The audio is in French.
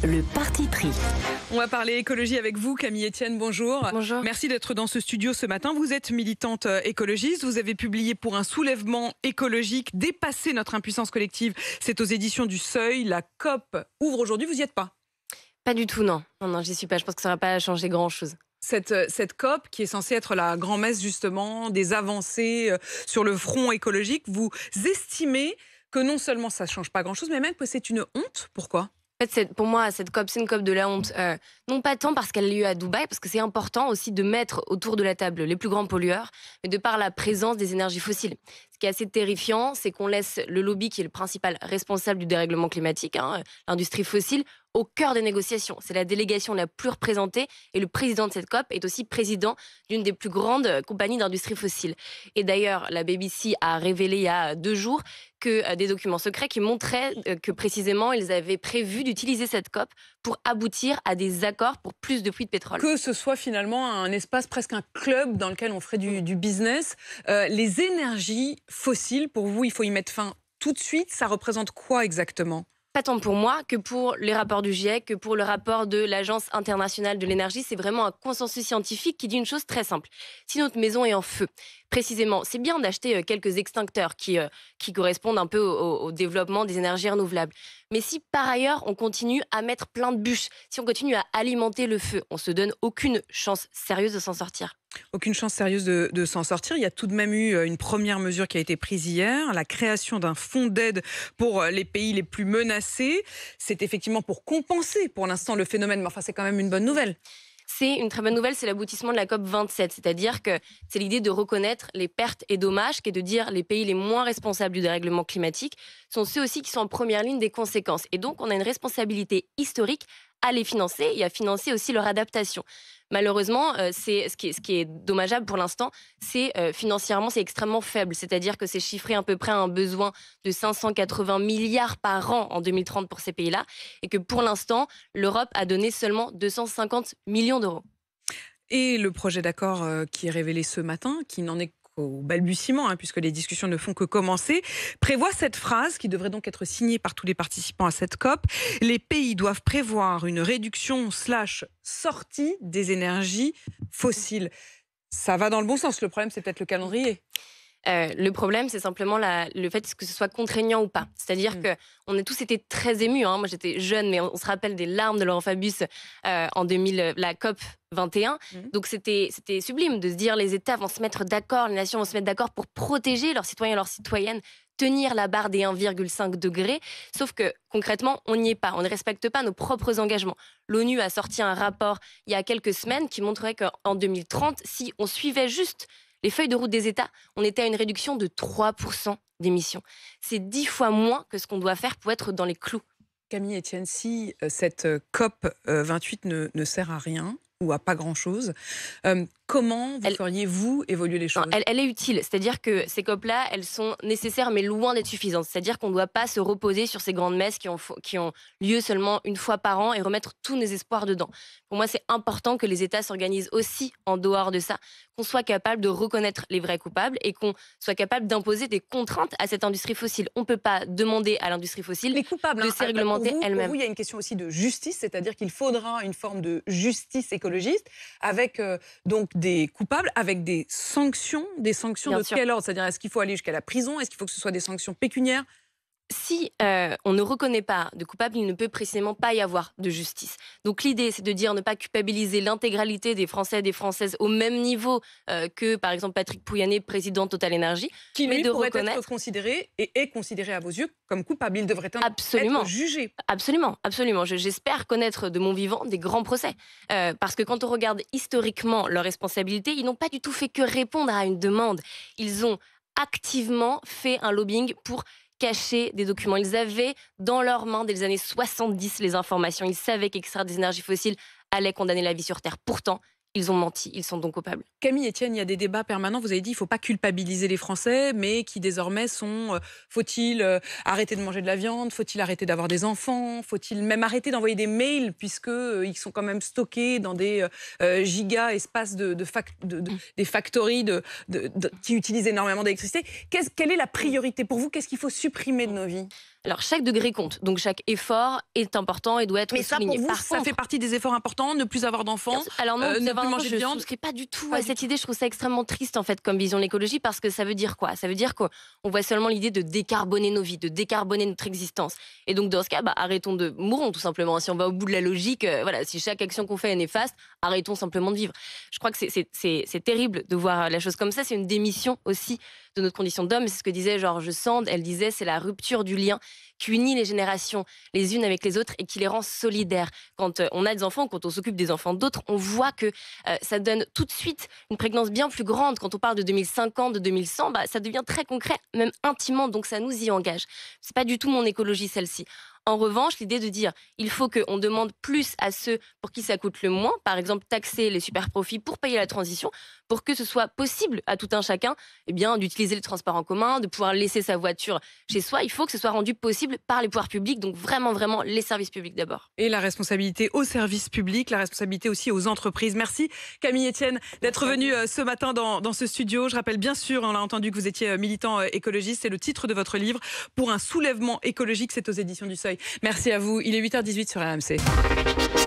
le parti pris. On va parler écologie avec vous, Camille Etienne, bonjour. Bonjour. Merci d'être dans ce studio ce matin. Vous êtes militante écologiste, vous avez publié pour un soulèvement écologique, Dépasser notre impuissance collective. C'est aux éditions du Seuil, la COP ouvre aujourd'hui, vous n'y êtes pas? Pas du tout, non. Non, j'y suis pas. Je pense que ça va pas changer grand-chose. Cette COP qui est censée être la grand-messe justement des avancées sur le front écologique, vous estimez que non seulement ça ne change pas grand-chose, mais même que c'est une honte? Pourquoi? En fait, pour moi, cette COP, c'est une COP de la honte. Non pas tant parce qu'elle a lieu à Dubaï, parce que c'est important aussi de mettre autour de la table les plus grands pollueurs, mais de par la présence des énergies fossiles. Ce qui est assez terrifiant, c'est qu'on laisse le lobby, qui est le principal responsable du dérèglement climatique, l'industrie fossile, au cœur des négociations. C'est la délégation la plus représentée et le président de cette COP est aussi président d'une des plus grandes compagnies d'industrie fossile. Et d'ailleurs, la BBC a révélé il y a 2 jours que des documents secrets qui montraient que précisément ils avaient prévu d'utiliser cette COP pour aboutir à des accords pour plus de puits de pétrole. Que ce soit finalement un espace, presque un club dans lequel on ferait du business. Les énergies fossiles, pour vous, il faut y mettre fin tout de suite. Ça représente quoi exactement ? Pas tant pour moi que pour les rapports du GIEC, que pour le rapport de l'Agence internationale de l'énergie. C'est vraiment un consensus scientifique qui dit une chose très simple. Si notre maison est en feu, précisément, c'est bien d'acheter quelques extincteurs qui correspondent un peu au développement des énergies renouvelables. Mais si par ailleurs on continue à mettre plein de bûches, si on continue à alimenter le feu, on se donne aucune chance sérieuse de s'en sortir. Aucune chance sérieuse de s'en sortir. Il y a tout de même eu une première mesure qui a été prise hier, la création d'un fonds d'aide pour les pays les plus menacés. C'est effectivement pour compenser pour l'instant le phénomène, mais enfin c'est quand même une bonne nouvelle. C'est une très bonne nouvelle, c'est l'aboutissement de la COP 27, c'est-à-dire que c'est l'idée de reconnaître les pertes et dommages, qui est de dire les pays les moins responsables du dérèglement climatique sont ceux aussi qui sont en première ligne des conséquences. Et donc on a une responsabilité historique à les financer et à financer aussi leur adaptation. Malheureusement, ce qui est dommageable pour l'instant, c'est financièrement, c'est extrêmement faible. C'est-à-dire que c'est chiffré à peu près à un besoin de 580 milliards par an en 2030 pour ces pays-là, et que pour l'instant, l'Europe a donné seulement 250 millions d'euros. Et le projet d'accord qui est révélé ce matin, qui n'en est au balbutiement, puisque les discussions ne font que commencer, prévoit cette phrase qui devrait donc être signée par tous les participants à cette COP. Les pays doivent prévoir une réduction / sortie des énergies fossiles. Ça va dans le bon sens. Le problème, c'est peut-être le calendrier. Le problème, c'est simplement le fait que ce soit contraignant ou pas. C'est-à-dire qu'on a tous été très émus. Moi, j'étais jeune, mais on se rappelle des larmes de Laurent Fabius en 2000, la COP 21. Donc, c'était sublime de se dire les États vont se mettre d'accord, les nations vont se mettre d'accord pour protéger leurs citoyens et leurs citoyennes, tenir la barre des 1,5 degrés. Sauf que, concrètement, on n'y est pas. On ne respecte pas nos propres engagements. L'ONU a sorti un rapport il y a quelques semaines qui montrait qu'en 2030, si on suivait juste les feuilles de route des États, on était à une réduction de 3% d'émissions. C'est 10 fois moins que ce qu'on doit faire pour être dans les clous. Camille Etienne, si cette COP 28 ne sert à rien ou à pas grand-chose, comment vous feriez-vous évoluer les choses ? Elle est utile, c'est-à-dire que ces COP-là, elles sont nécessaires mais loin d'être suffisantes. C'est-à-dire qu'on ne doit pas se reposer sur ces grandes messes qui ont lieu seulement une fois par an et remettre tous nos espoirs dedans. Pour moi, c'est important que les États s'organisent aussi en dehors de ça, qu'on soit capable de reconnaître les vrais coupables et qu'on soit capable d'imposer des contraintes à cette industrie fossile. On ne peut pas demander à l'industrie fossile de se réglementer elle-même. Pour vous, il y a une question aussi de justice, c'est-à-dire qu'il faudra une forme de justice écologiste avec donc des coupables, avec des sanctions Bien de sûr. quel ordre ? C'est-à-dire, est-ce qu'il faut aller jusqu'à la prison ? Est-ce qu'il faut que ce soit des sanctions pécuniaires ? Si on ne reconnaît pas de coupable, il ne peut précisément pas y avoir de justice. Donc l'idée, c'est de dire ne pas culpabiliser l'intégralité des Français et des Françaises au même niveau que, par exemple, Patrick Pouyanné, président Total Énergie. Qui, mais lui, de pourrait reconnaître... être considéré et est considéré à vos yeux comme coupable. Il devrait Absolument. être jugé. Absolument, absolument. J'espère connaître de mon vivant des grands procès. Parce que quand on regarde historiquement leurs responsabilités, ils n'ont pas du tout fait que répondre à une demande. Ils ont activement fait un lobbying pour cacher des documents. Ils avaient dans leurs mains, dès les années 70, les informations. Ils savaient qu'extraire des énergies fossiles allait condamner la vie sur Terre. Pourtant, ils ont menti, ils sont donc coupables. Camille Etienne, il y a des débats permanents. Vous avez dit qu'il ne faut pas culpabiliser les Français, mais qui désormais sont faut-il arrêter de manger de la viande ? Faut-il arrêter d'avoir des enfants ? Faut-il même arrêter d'envoyer des mails, puisqu'ils sont quand même stockés dans des giga espaces des factories qui utilisent énormément d'électricité. Quelle est la priorité pour vous ? Qu'est-ce qu'il faut supprimer de nos vies ? Alors, chaque degré compte. Donc, chaque effort est important et doit être Mais ça, souligné. pour vous, Par ça contre, fait partie des efforts importants, ne plus avoir d'enfants, alors non, ne plus plus avoir manger de je viande. souscris pas du tout Pas à du cette tout. idée. Je trouve ça extrêmement triste en fait comme vision de l'écologie parce que ça veut dire quoi? Ça veut dire qu'on voit seulement l'idée de décarboner nos vies, de décarboner notre existence. Et donc dans ce cas, arrêtons de mourons tout simplement. Si on va au bout de la logique, voilà, si chaque action qu'on fait est néfaste, arrêtons simplement de vivre. Je crois que c'est terrible de voir la chose comme ça. C'est une démission aussi de notre condition d'homme. C'est ce que disait George Sand. Elle disait c'est la rupture du lien qui unit les générations les unes avec les autres et qui les rend solidaires. Quand on a des enfants, quand on s'occupe des enfants d'autres, on voit que ça donne tout de suite une prégnance bien plus grande. Quand on parle de 2050, de 2100, ça devient très concret, même intimement, donc ça nous y engage. C'est pas du tout mon écologie, celle-ci. En revanche, l'idée de dire il faut qu'on demande plus à ceux pour qui ça coûte le moins, par exemple taxer les super profits pour payer la transition, pour que ce soit possible à tout un chacun d'utiliser le transport en commun, de pouvoir laisser sa voiture chez soi. Il faut que ce soit rendu possible par les pouvoirs publics, donc vraiment les services publics d'abord. Et la responsabilité au service public, la responsabilité aussi aux entreprises. Merci Camille Etienne d'être venue ce matin dans ce studio. Je rappelle bien sûr, on l'a entendu, que vous étiez militant écologiste. C'est le titre de votre livre, Pour un soulèvement écologique, c'est aux éditions du Seuil. Merci à vous. Il est 8h18 sur RMC.